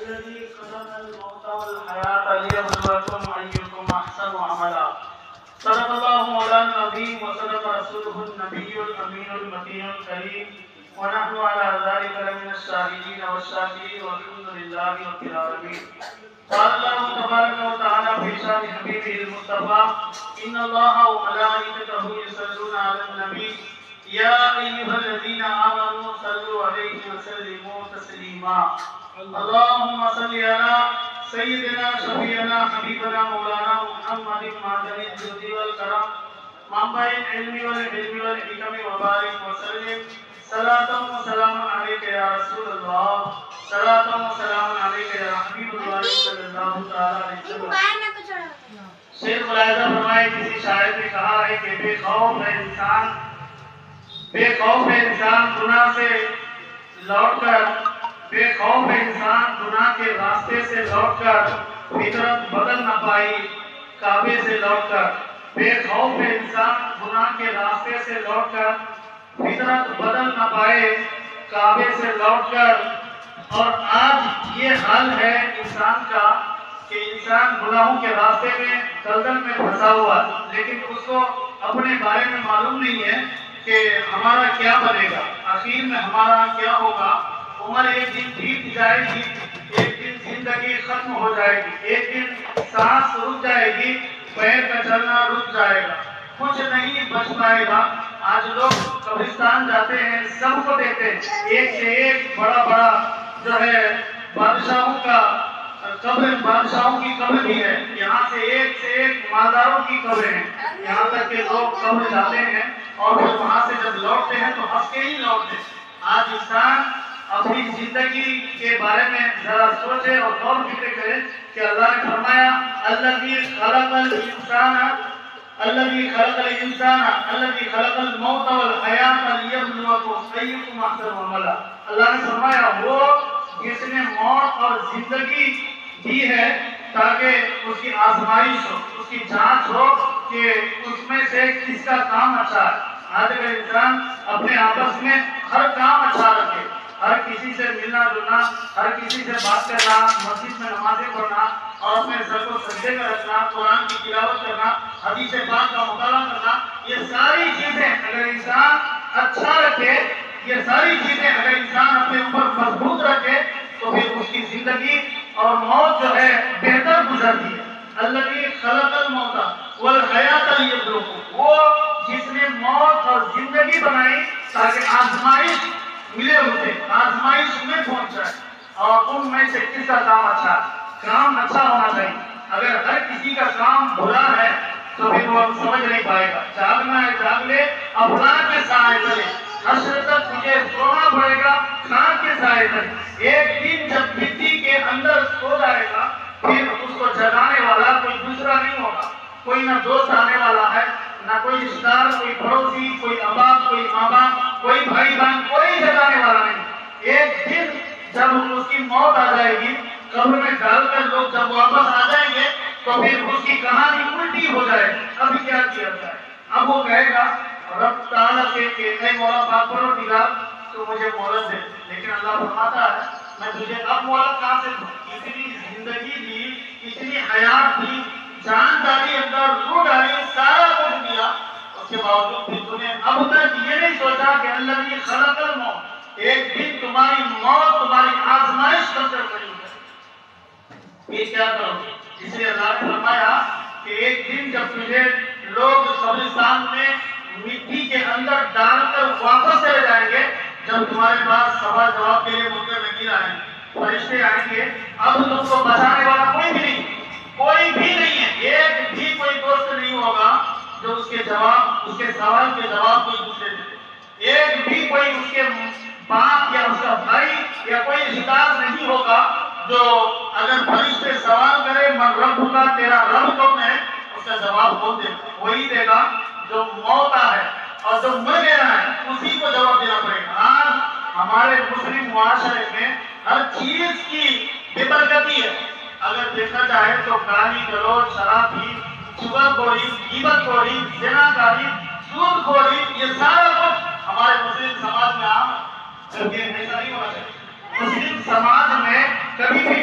الذي خلق الموت والحياة ليبلوكم أيكم أحسن عملا. صدق الله مولانا العظيم وصدق رسوله النبي الأمين المتين الكريم ونحن على ذلك لمن الشاهدين والشاكرين والحمد لله رب العالمين. قال الله تبارك وتعالى في شان حبيبه المصطفى إن الله وملائكته يصلون على النبي يا أيها الذين آمنوا صلوا عليه وسلموا تسليما. اللهم صل على سيدنا شفيعنا حبيبنا مولانا محمد معدن الجود والكرم منبع العلم والحلم والحكم وبارك وسلم صلاة وسلام عليك يا رسول الله صلاة وسلام عليك يا حبيب الله صلی اللہ تعالی علیہ وسلم. شیخ ملاحظہ فرمائے کسی شاعر نے کہا ہے کہ بے خوف ہے انسان گناہ سے لوٹ کر بے خوف ہے انسان گناہ کے راستے سے لوٹ کر فطرت بدل نہ پائی کعبے سے لوٹ کر. بے خوف ہے انسان گناہ کے راستے سے لوٹ کر فطرت بدل نہ پائے کعبے سے لوٹ کر. اور آج یہ حال ہے انسان کا کہ انسان گناہوں کے راستے میں دلدل میں پھنسا ہوا لیکن اس کو اپنے بارے میں معلوم نہیں ہے کہ ہمارا کیا بنے گا, آخر میں ہمارا کیا ہوگا. عمر ایک دن بیت جائے گی, ایک دن زندگی ختم ہو جائے گی, ایک دن سانس رک جائے گی, پیر کا چلنا رک جائے گا, کچھ نہیں بچ پائے گا. آج لوگ قبرستان جاتے ہیں, سب کو دیکھتے ہیں, ایک سے ایک بڑا بڑا جو ہے بادشاہوں کی قبر بھی ہے, یہاں سے ایک مالداروں کی قبریں ہیں, یہاں تک کہ لوگ قبر جاتے ہیں اور پھر وہاں سے جب لوٹتے ہیں تو ہنس کے ہی لوٹتے ہیں. آج انسان اپنی زندگی کے بارے میں ذرا سوچے اور غور فکر کرے کہ اللہ نے فرمایا الذی خلق الموت والحیات لیبلوکم ایکم احسن عملا. اللہ نے فرمایا وہ جس نے موت اور زندگی دی ہے تاکہ اس کی آزمائش ہو, اس کی جانچ ہو کہ اس میں سے کس کا کام اچھا ہے. آج اگر انسان اپنے آپس میں ہر کام اچھا رکھے, ہر کسی سے ملنا جلنا, ہر کسی سے بات کرنا, مسجد میں نمازیں پڑھنا اور اپنے سر کو سجدے میں رکھنا, قرآن کی تلاوت کرنا, حدیث پاک کا مطالعہ کرنا, یہ ساری چیزیں اگر انسان اچھا رکھے, یہ ساری چیزیں اگر انسان اپنے اوپر مضبوط رکھے تو پھر اس کی زندگی اور موت جو ہے بہتر گزرتی ہے. الذی خلق الموت والحیات لیبلوکم, وہ جس نے موت اور زندگی بنائی تاکہ آزمائش ملے اسے, آزمائش میں پہنچ جائے اور ان میں سے کس کا کام اچھا ہے. کام اچھا ہونا چاہیے. اگر ہر کسی کا کام برا ہے تو پھر وہ سمجھ نہیں پائے گا. جاگنا ہے جاگ لے, افلاک کے سائے تلے, حشر تک تجھے سونا پڑے گا خاک کے سائے تلے. ایک دن جب مٹی کے اندر سو جائے گا پھر اس کو جگانے والا کوئی دوسرا نہیں ہوگا. کوئی نہ دوست آنے والا ہے, نہ کوئی رشتہ دار, کوئی پڑوسی, کوئی ابا, کوئی ماں باپ, کوئی بھائی بہن, کوئی جگانے والا نہیں. ایک دن جب اس کی موت آ جائے گی, قبر میں ڈال کر لوگ جب واپس آ جائیں گے تو پھر اس کی کہانی الٹی ہو جائے گی. اب کیا کیا جائے؟ اب وہ کہے گا رب تعالیٰ سے کہ اے مولا پاک پروردگار تو مجھے مہلت دے. لیکن اللہ فرماتا ہے میں تجھے اب مہلت کہاں سے دوں؟ اتنی زندگی دی, اتنی حیات دی, جان ڈالی, اندر روح ڈالی, سارا کچھ دیا, اس کے باوجود بھی تم نے اب تک یہ نہیں سوچا کہ الذی خلق الموت, ایک دن تمہاری موت تمہاری آزمائش کر کر رہی ہے, یہ کیا کرو گے؟ اس لیے اللہ نے فرمایا کہ ایک دن جب تجھے لوگ قبرستان میں مٹی کے اندر ڈال کر واپس چلے جائیں گے, جب تمہارے پاس سوال جواب کے لیے منکر نکیر آئیں گے, فرشتے آئیں گے, اب تم کو بچانے والا کوئی بھی نہیں, کوئی بھی نہیں ہے. ایک بھی کوئی دوست نہیں ہوگا جو اس کے سوال کے جواب کوئی دوسرے دے. ایک بھی کوئی اس کے باپ یا اس کا بھائی یا کوئی رشتہ دار نہیں ہوگا جو اگر فرشتے سوال کرے من رب کا, تیرا رب کون ہے, اس کا جواب وہی دے گا جو موتا ہے اور جو مر گیا ہے اسی کو جواب دینا پڑے گا. آج ہمارے مسلم معاشرے میں ہر چیز کی بے برکتی ہے. اگر دیکھا جائے تو گالی گلوچ, شرابی, چغلخوری, غیبت خوری, زناکاری, سود خوری, یہ سارا کچھ ہمارے مسلم سماج میں عام ہے. جبکہ ایسا نہیں ہونا چاہیے. مسلم سماج میں کبھی بھی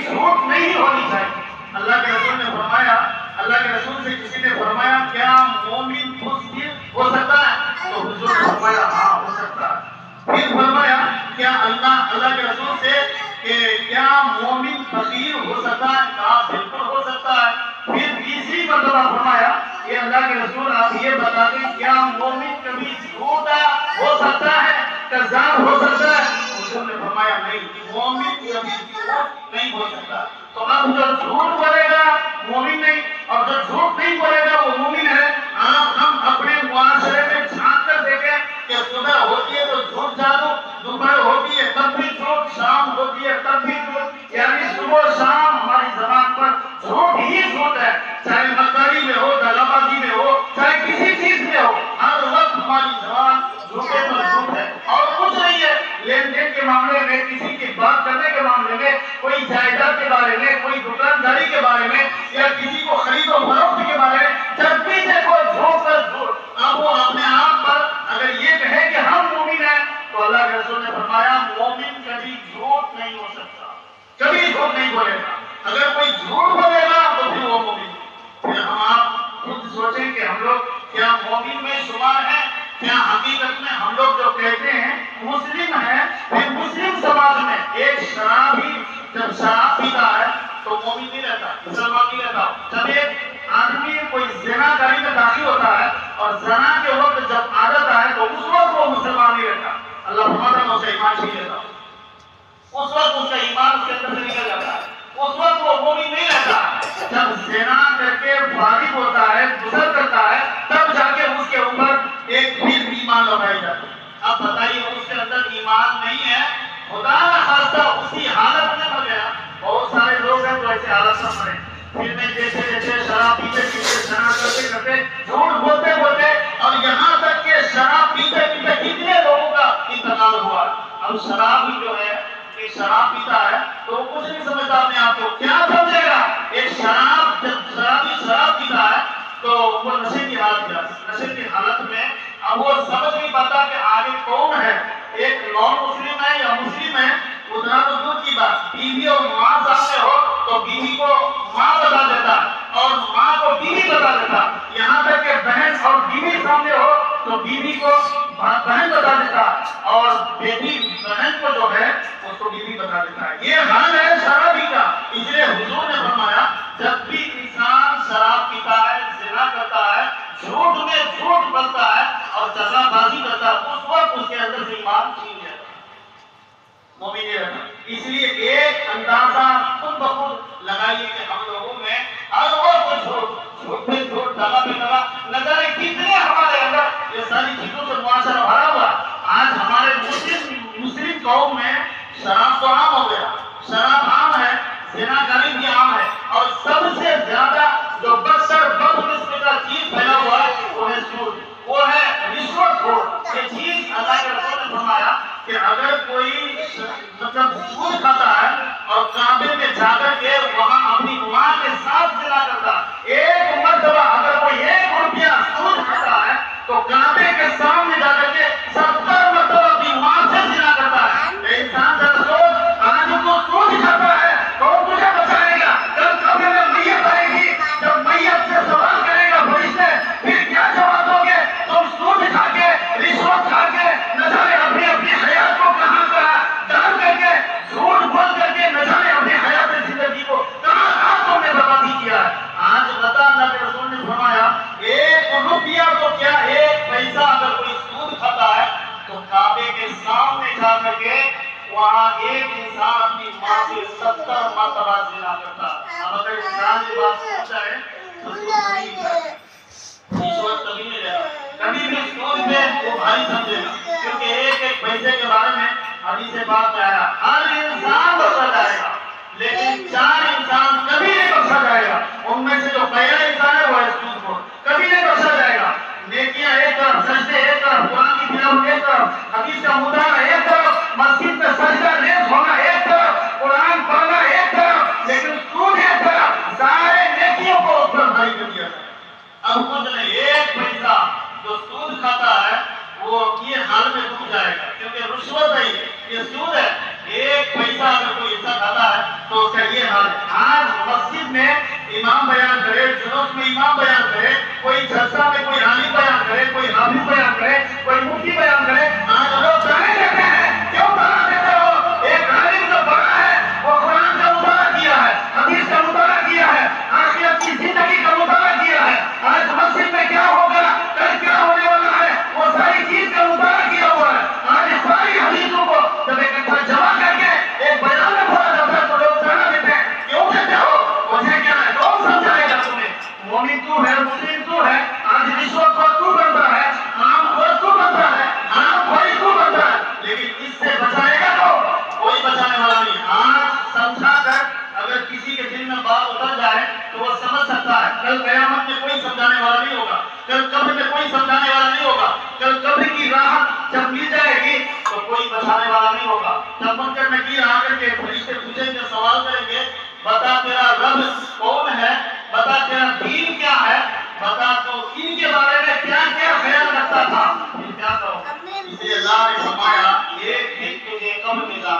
نہیں ہونی چاہیے۔ اللہ کے رسول نے فرمایا، اللہ کے رسول سے کسی نے فرمایا کیا مومن بزدل ہو سکتا ہے؟ تو حضور نے فرمایا ہاں ہو سکتا ہے۔ پھر فرمایا کیا اللہ کے رسول سے کہ کیا مومن فقیر ہو سکتا ہے؟ کہا بالکل ہو سکتا ہے۔ پھر تیسری مرتبہ فرمایا کہ اللہ کے رسول آپ یہ بتا دیں کیا مومن کبھی جھوٹا ہو سکتا ہے، کذاب ہو سکتا ہے؟ حضور نے فرمایا نہیں، مومن کبھی جھوٹ نہیں بول سکتا۔ تو اب جو جھوٹ بولے گا مومن نہیں، اور جو جھوٹ نہیں بولے گا وہ مومن ہے۔ ہم اپنے معاشرے میں جھانک کر دیکھیں کہ صبح ہوتی ہے تو جھوٹ جانو، دوپہر ہوتی ہے تب بھی جھوٹ، شام ہوتی ہے تب بھی جھوٹ، یعنی صبح شام ہماری زبان پر جھوٹ ہی جھوٹ ہے۔ چاہے مکاری میں ہو، دغابازی میں ہو، چاہے کسی چیز میں ہو، ہر وقت ہماری زبان جھوٹے پر جھوٹ ہے اور کچھ نہیں ہے۔ لین دین کے معاملے میں، کسی کی بات کرنے کے معاملے میں، کوئی جائیداد کے بارے میں، کوئی دکانداری کے بارے میں، یا کسی کو خرید و فروخت کے بارے میں، جب بھی دیکھو جھوٹ پر جھوٹ۔ اب وہ اپنے آپ پر اگر یہ کہے کہ ہم مومن ہیں تو اللہ کے رسول نے فرمایا مومن کبھی جھوٹ نہیں ہو سکتا، کبھی جھوٹ نہیں بولے گا۔ اگر کوئی جھوٹ بولے گا تو پھر وہ مومن ہے۔ پھر ہم آپ خود سوچیں کہ ہم لوگ کیا مومن میں شمار ہیں؟ کیا حقیقت میں ہم لوگ جو کہتے ہیں مسلم ہیں، پھر مسلم سماج میں ایک شرابی جب شراب پیتا ہے تو مومن نہیں رہتا، مسلمان نہیں رہتا۔ جب ایک آدمی کوئی زنا کاری میں داخل ہوتا ہے اور زنا کے وقت جب عادت آئے تو اس وقت وہ مسلمان نہیں رہتا، اللہ فرماتا ہے اسے ایمان چھین لیتا، اس وقت اس کا ایمان اس کے اندر سے نکل جاتا ہے، اس وقت وہ مومن نہیں رہتا۔ جب زنا کر کے فارغ ہوتا ہے، گزر کرتا ہے، تب جا کے اس کے اوپر ایک پھر ایمان لوٹائی جاتی ہے۔ اب بتائیے اس کے اندر ایمان نہیں ہے، خدا نہ خواستہ اسی حالت میں مر گیا۔ بہت سارے لوگ ہیں جو ایسے حالت میں مرے، پھر میں دیکھتے دیکھتے شراب پیتے پیتے، زنا کرتے کرتے، جھوٹ بولتے بولتے، اور یہاں تک کہ شراب پیتے پیتے کتنے لوگوں کا انتقال ہوا۔ اب شراب جو ہے، ایک شراب پیتا ہے تو وہ کچھ نہیں سمجھتا اپنے آپ کو، کیا سمجھے گا؟ ایک شراب، جب شرابی شراب پیتا ہے تو وہ نشے کی حالت میں اب وہ سمجھ نہیں پاتا کہ آگے کون ہے، ایک نان مسلم ہے یا مسلم ہے۔ اتنا تو دور کی بات، بیوی اور ماں سامنے ہو تو بیوی کو ماں بتا دیتا اور ماں کو بیوی بتا دیتا، یہاں تک کہ بہن اور بیوی سامنے ہو تو بیوی کو بہن بتا دیتا اور بیٹی بہن کو جو ہے اس کو بیوی بتا دیتا ہے۔ یہ حال ہے شرابی کا۔ اس لیے حضور نے فرمایا جب بھی انسان شراب پیتا ہے، زنا کرتا ہے، جھوٹ میں جھوٹ بولتا ہے اور دغا بازی کرتا ہے، اس وقت اس کے اندر سے ایمان چھین جاتا ہے، مومن نہیں رہتا۔ اس لیے ایک اندازہ خود بخود لگائیے کہ ہم لوگوں میں ہر وقت جھوٹ میں جھوٹ، دغا میں دغا، نہ جانے کتنے ہمارے اندر یہ ساری چیزوں سے معاشرہ بھرا ہوا۔ آج ہمارے مسلم قوم میں شراب تو عام ہو گیا، شراب عام ہے، زنا کاری بھی عام ہے، اور سب سے زیادہ جو بدتر بدقسمت کا چیز پھیلا ہوا ہے وہ ہے سود، وہ ہے رشوت خور۔ یہ چیز اللہ کے رسول نے فرمایا کہ اگر کوئی سود کھاتا ہے اور کعبے میں جا کر کے وہاں اپنی ماں کے ساتھ زنا کرتا، ایک مرتبہ اگر کوئی 1 روپیہ سود کھاتا ہے تو کعبے کے سامنے جا کر کے 70 مرتبہ اپنی ماں سے زنا کرتا ہے۔ انسان ذرا سوچ، آج تو سود کھاتا ہے تو تجھے بچائے گا، جب کعبے میں میت آئے گی، جب میت سے سوال کرے گا فرشتے، پھر کیا جواب دو گے؟ تم سود کھا کے، رشوت کھا کے، نہ جانے اپنی حیات کو کہاں ڈال کر کے، جھوٹ بول کر کے، نہ جانے اپنی حیات زندگی کو کہاں تم نے بربادی کیا ہے۔ آج بتا، اللہ کے رسول نے فرمایا 1 روپیہ تو کیا 1 پیسہ اگر کوئی سود کھاتا ہے تو کعبے کے سامنے جا کر کے وہاں ایک انسان اپنی ماں سے 70 مرتبہ زنا کرتا ہے۔ اب اگر انسان یہ بات سوچتا ہے تو رشوت کبھی نہیں لیگا، کبھی بھی سود میں وہ بھاری سمجھے گا، کیونکہ ایک پیسے کے بارے میں حدیث پاک میں آیا ہر انسان بخشا جائے گا لیکن 4 انسان کبھی نہیں بخشا جائے گا۔ ان میں سے جو پہلا انسان ہے وہ ہے سود خور، کبھی نہیں بخشا جائے گا۔ نیکیاں ایک طرف، سجدے ایک طرف، قرآن کی تلاوت ایک طرف، حدیث کا مطالعہ ایک طرف، مسجد میں سجدہ ریز ہونا ایک طرف، قرآن پڑھنا ایک طرف، لیکن سود ایک طرف، سارے نیکیوں کو اس پر بھاری کر دیا جائے۔ اب کچھ نہیں، 1 پیسہ جو سود کھاتا ہے وہ یہ حال میں ڈوب جائے گا، کیونکہ رشوت ہے، یہ سود ہے۔ 1 پیسہ اگر کوئی ایسا کھاتا ہے تو اس کا یہ حال ہے۔ اگر کسی کے دل میں بات اتر جائے تو وہ سمجھ سکتا ہے کل قیامت میں کوئی سمجھانے والا نہیں ہوگا، کل قبر میں کوئی سمجھانے والا نہیں ہوگا، کل قبر کی راحت جب مل جائے گی تو کوئی بچانے والا نہیں ہوگا۔ جب منکر نکیر آ کر کے فرشتے پوچھیں گے، سوال کریں گے، بتا تیرا رب کون ہے، بتا تیرا دین کیا ہے، بتا تو ان کے بارے میں کیا کیا خیال رکھتا تھا، پھر کیا کرو؟ اس لیے اللہ نے فرمایا ایک دن تجھے کب ملا،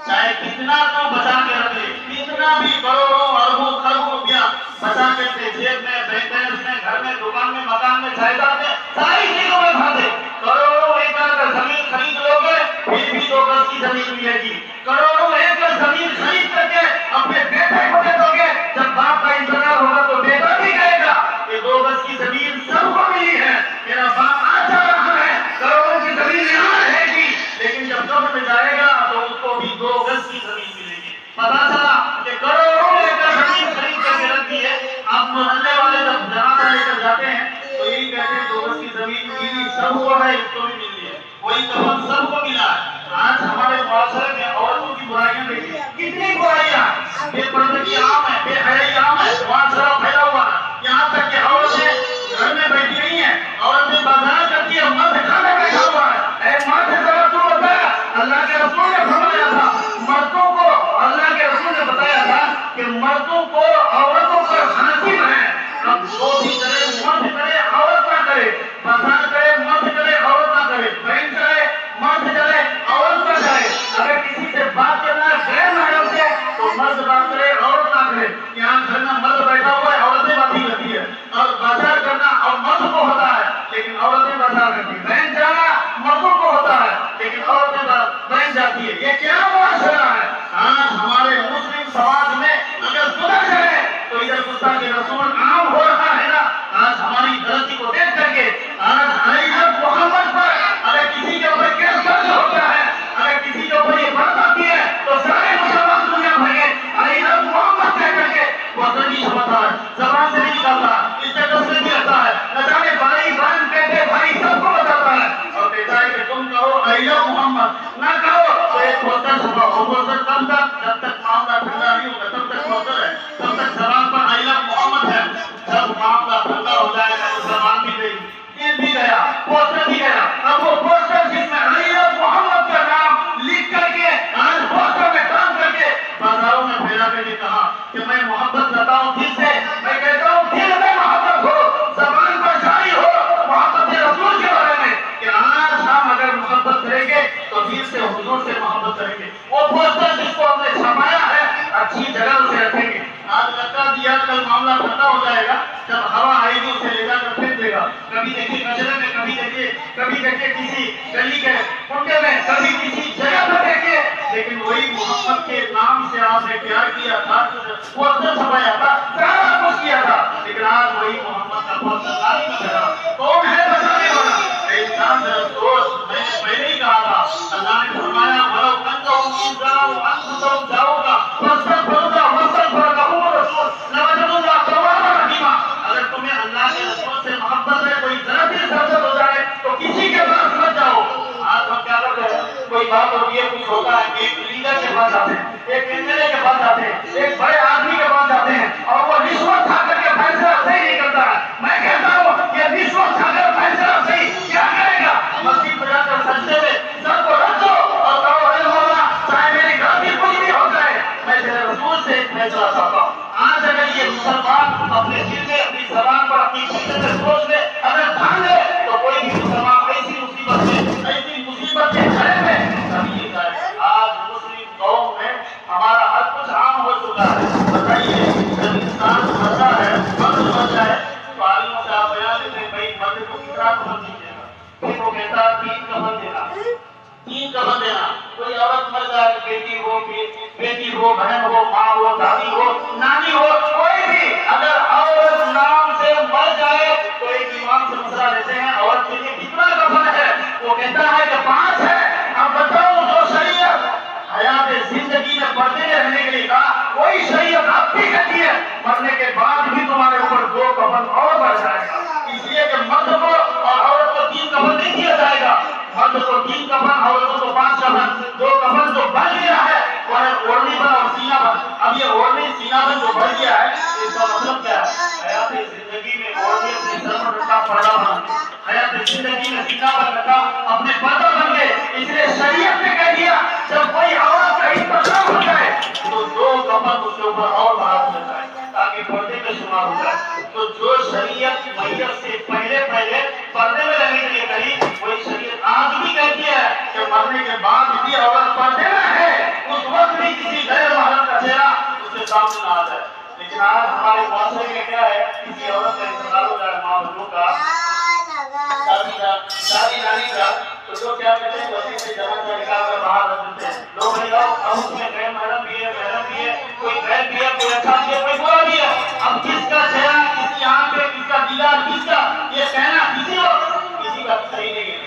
چاہے کتنا تو بچا کے رکھ لے، کتنا بھی کروڑوں اربوں خربوں روپیہ بچا کے اپنے جیب میں، بینک بیلنس میں، گھر میں، دکان میں، مکان میں، جائیداد میں، ساری چیزوں میں بھر دے، کروڑوں ایکڑ کا زمین خرید لو گے پھر بھی 2 گز کی زمین ملے گی، کروڑوں ایکڑ زمین خرید کر کے اپنے بیٹے کو دے دو گے، جب باپ کا انتقال ہوگا تو بیٹا بھی کہے گا کہ 2 گز کی زمین سب کو ملی ہے، میرا باپ آ جا رہا ہے، کروڑوں کی زمین یہاں رہے گی، لیکن جب قبر میں جائے گا تو اس کو بھی 2 گز کی زمین ملے گی۔ پتا چلا کہ کروڑوں ایکڑ زمین خرید کر کے رکھ دی ہے، آپ محلے والے جب جنازہ لے کر جاتے ہیں تو یہی کہتے ہیں 2 گز کی زمین ملی سب کو ہے، اس کو بھی ملی ہے، وہی کفن سب کو ملا ہے۔ آج ہمارے معاشرے میں عورتوں کی برائیاں دیکھیں، کتنی برائیاں، بے پردگی عام ہے، بے حیائی عام ہے، معاشرہ پھیلا ہوا ہے، یہاں تک کہ عورتیں گھر میں بیٹھی نہیں ہیں، عورتیں بازار کرتی ہیں، مرد کھانے بیٹھا ہوا ہے۔ اے مرد ذرا تو بتا، اللہ کے رسول نے فرمایا تھا مردوں کو، اللہ کے رسول نے بتایا تھا کہ مردوں کو عورتوں پر حاکم ہے، اب جو بھی کرے مرد کرے عورت نہ کرے، بازار کرے مرد کرے عورت نہ کرے، بینک کرے مرد کرے عورت نہ کرے، اگر کسی سے بات کرنا ہے غیر محرم سے تو مرد بات کرے عورت نہ کرے۔ یہاں گھر میں مرد بیٹھا ہوا ہے، عورتیں باتیں کرتی ہے، اور بازار کرنا اور مرد کو ہوتا ہے لیکن عورتیں بازار کرتی ہے، بینک جانا مردوں کو ہوتا ہے لیکن عورتیں بینک جاتی ہے، یہ کیا معاشرہ ہے؟ آج ہمارے مسلم سماج میں اگر سدھر جائے تو ادھر گستاخی رسول عام ہو رہا ہے نا۔ آج ہماری غلطی کو دیکھ کر کے آج علیہ محمد پر اگر کسی کے اوپر کیس درج ہوتا ہے، اگر کسی کے اوپر یہ بات آتی ہے تو سارے مسلمان دنیا بھر کے علیہ محمد کہہ کر کے وہ زندگی سمجھتا ہے، زبان سے نہیں نکالتا، اسٹیٹس سے نہیں رہتا ہے، نہ جانے بھائی بہن بیٹے بھائی سب کو بتاتا ہے اور کہتا ہے کہ تم کہو علیہ محمد، نہ کہو تو ایک پوسٹر چھپاؤ، وہ پوسٹر کب تک؟ جب تک معاملہ ٹھنڈا نہیں ہوگا تب تک پوسٹر ہے، تب تک زبان پر علیہ محمد ہے، جب معاملہ ٹھنڈا ہو جائے گا تو زبان بھی گئی، دل بھی گیا، پوسٹر بھی گیا، اب وہ پوسٹر جس میں علیہ محمد کا نام لکھ کر کے آج پوسٹر میں کام کر کے بازاروں میں پھیلا کر کے کہا کہ میں محبت کرتا ہوں دل سے، میں کہتا ہوں دل میں محبت ہو، زبان پر جاری ہو محبت رسول کے بارے میں کہ آج ہم اگر محبت کریں گے تو دل سے حضور سے محبت کریں گے۔ وہ پوسٹر جس کو ہم نے چھپایا ہے اچھی جگہ اسے رکھیں گے، آج لگتا دیا کل معاملہ ٹھنڈا ہو جائے گا، جب ہوا آئے گی اسے لے جا کر پھینک دے گا، کبھی دیکھیے کچرے میں، کبھی دیکھیے کسی گلی کے کنڈے میں، کبھی کسی جگہ پر دیکھیے، لیکن وہی محبت کے نام سے آپ نے پیار کیا تھا، پوسٹر چھپایا تھا، سارا کچھ کیا تھا، لیکن آج وہی محبت کا پوسٹر نالی میں پھیلا، کون ہے بچانے والا؟ انسان ذرا سوچ، میں نے پہلے ہی کہا تھا، اللہ نے فرمایا وَلَوْ أَنَّهُمْ إِذْ ظَلَمُوا أَنفُسَهُمْ جَاءُوكَ فَاسْتَغْفَرُوا اللَّهَ وَاسْتَغْفَرَ لَهُمُ الرَّسُولُ لَوَجَدُوا اللَّهَ تَوَّابًا رَحِيمًا۔ اگر تمہیں اللہ کے رسول سے محبت ہے، کوئی ذرا بھی سرزد ہو جائے تو کسی کے پاس مت جاؤ۔ آج ہم کیا کرتے ہیں، کوئی بات ہوتی ہے، کچھ ہوتا ہے، ایک لیڈر کے پاس جاتے ہیں، ایک ایم ایل اے کے پاس جاتے ہیں، ایک بڑے آدمی کے پاس جاتے ہیں اور وہ رشوت کھا کر کے فیصلہ صحیح نہیں کرتا ہے۔ میں کہتا ہوں یہ رشوت کھا کر فیصلہ صحیح کیا کرے گا؟ مسجد میں جا کر سجدے میں سر کو رکھ دو اور کہو اے مولا چاہے میری غلطی کچھ بھی ہو جائے میں تیرے رسول سے ایک فیصلہ چاہتا ہوں۔ آج اگر یہ مسلمان اپنے دل میں، اپنی زبان پر، اپنی فکر میں سوچ لے، اگر ٹھان لے تو کوئی بھی مسلمان ایسی مصیبت کے گھرے میں کبھی نہیں جائے۔ آج مسلم قوم میں ہمارا ہر کچھ عام ہو چکا ہے۔ بتائیے جب انسان مرتا ہے، مرد مر جائے تو عالموں سے آپ بیان لیتے ہیں بھائی مرد کو کتنا کفن دیجیے گا، پھر وہ کہتا ہے 3 کفن دینا، 3 کفن دینا۔ کوئی عورت مر جائے، بیٹی ہو، بہن ہو، ماں ہو، دادی ہو، نانی ہو، کوئی بھی اگر عورت نام سے مر جائے تو ایک امام سے مسئلہ لیتے ہیں عورت کے لیے کتنا کفن ہے، وہ کہتا ہے کہ 5 ہے۔ اب بتاؤ جو شریعت حیات زندگی میں پردے میں رہنے کے لیے کہا وہی شریعت اب بھی کہتی ہے مرنے کے بعد بھی تمہارے اوپر 2 کفن اور بڑھ جائے گا، اس لیے کہ مرد کو اور عورت کو 3 کفن نہیں دیا جائے گا، مرد کو 3 کفن، عورت کو 5 کفن۔ 2 کفن جو بن گیا ہے وہ ہے اوڑھنی پر اور سینہ پر، تو اپن اس کے اوپر اور بڑھا دیتا ہے تاکہ پردے میں شمار ہو جائے. تو جو شریعت میت سے پہلے پردے میں رہنے کے لیے کہی وہی شریعت آج بھی کہتی ہے کہ مرنے کے بعد بھی عورت پردے میں ہے اس وقت بھی کسی غیر محرم کا چہرہ اس کے سامنے نہ آ جائے. لیکن آج ہمارے معاشرے میں کیا ہے کسی عورت کا انتقال ہو جائے ماں بہنوں کا شادی جانی کا تو لوگ کیا کہتے ہیں وسیع سے جمع سے نکال کر باہر رکھ دیتے ہیں. لوگ بھائی اب اس میں غیر محرم بھی ہے محرم بھی ہے کوئی غیر بھی ہے کوئی اچھا بھی ہے کوئی برا بھی ہے. اب کس کا چہرہ کسی آنکھ پہ کس کا دیدار کس کا یہ کہنا کسی کا صحیح نہیں ہے.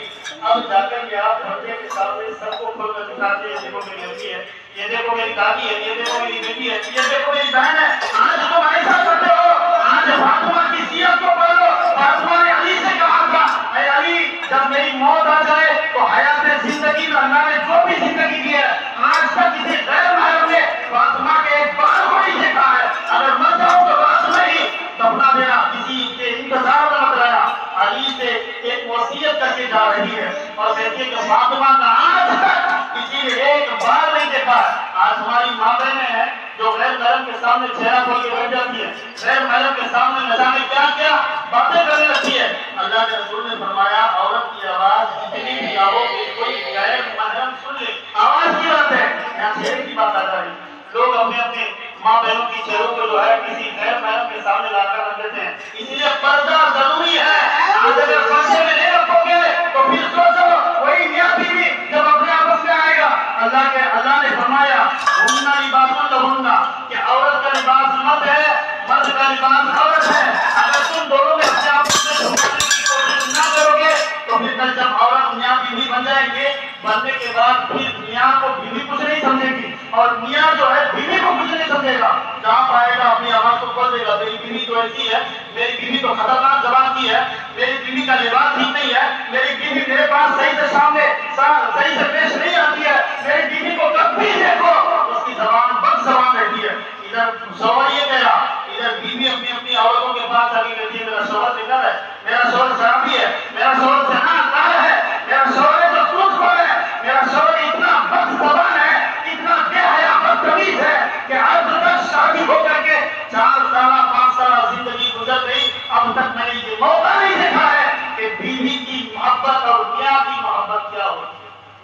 اب جا کر کے آپ پردے کے سامنے سب کو کھول کر دکھاتے ہیں دیکھو میری لڑکی ہے یہ دیکھو میری دادی ہے یہ دیکھو میری بیٹی ہے یہ دیکھو میری بہن ہے. آج تم ایسا کرتے ہو. آج فاطمہ کی سیرت کو پڑھ لو. فاطمہ نے علی سے کہا تھا اے علی جب میری موت آ جائے تو حیات زندگی میں اللہ نے جو بھی زندگی دی ہے آج تک کسی غیر محرم نے فاطمہ کے ایک بار کو نہیں دیکھا ہے. اگر مر جاؤ تو رات میں ہی دفنا دینا کسی کے انتظار میں مت رہنا. علی سے ایک وصیت کر کے جا رہی ہے اور کہتی ہے کہ فاطمہ کا آج تک کسی نے ایک بار نہیں دیکھا ہے. آج ہماری ماں بہنیں ہیں جو غیر محرم کے سامنے چہرہ کھول کے بیٹھ جاتی ہے غیر محرم کے سامنے نہ جانے کیا کیا باتیں کرنے لگتی ہے. اللہ کے رسول نے فرمایا عورت کی آواز اتنی بھی آؤ کہ کوئی غیر محرم سن لے. آواز کی بات ہے یہاں چہرے کی بات آ جا رہی. لوگ اپنے ماں بہنوں کی چہروں کو جو ہے کسی غیر محرم کے سامنے لا کر رکھ دیتے ہیں. اسی لیے پردہ ضروری ہے. آج اگر پردے میں نہیں رکھو گے تو پھر سوچو وہی میاں بیوی جب اپنے آپس میں آئے گا اللہ نے فرمایا ہن لباس لہن کہ عورت کا لباس مرد ہے مرد کا لباس عورت ہے. اگر تم دونوں میں اپنے آپس میں ڈھونڈنے کی کوشش نہ کرو گے تو پھر کل جب عورت میاں بیوی بن جائیں گے بننے کے بعد پھر میاں کو بیوی کچھ نہیں سمجھے گی اور میاں جو ہے بیوی کو کچھ نہیں سمجھے گا. جہاں پائے گا اپنی آواز کو کھول دے گا میری بیوی تو ایسی ہے میری بیوی تو خطرناک زبان کی ہے میری بیوی کا لباس ٹھیک نہیں ہے میری بیوی میرے پاس صحیح سے سامنے صحیح سے پیش نہیں آتی ہے میری بیوی کو کب بھی دیکھو اس کی زبان بد زبان رہتی ہے. ادھر شوہر یہ کہہ رہا ادھر بیوی اپنی عورتوں کے پاس آگے کہتی ہے میرا شوہر بےکار ہے میرا شوہر شرابی ہے میرا شوہر زناکار ہے میرا شوہر ہے جو سود خور ہے میرا شوہر اتنا بد زبان ہے اتنا بے حیا بدتمیز ہے کہ آج تک شادی ہو کر کے 4 سالہ 5 سالہ زندگی گزر گئی اب تک میں نے یہ موقع نہیں دیکھا ہے کہ بیوی کی محبت اور میاں کی محبت کیا ہو.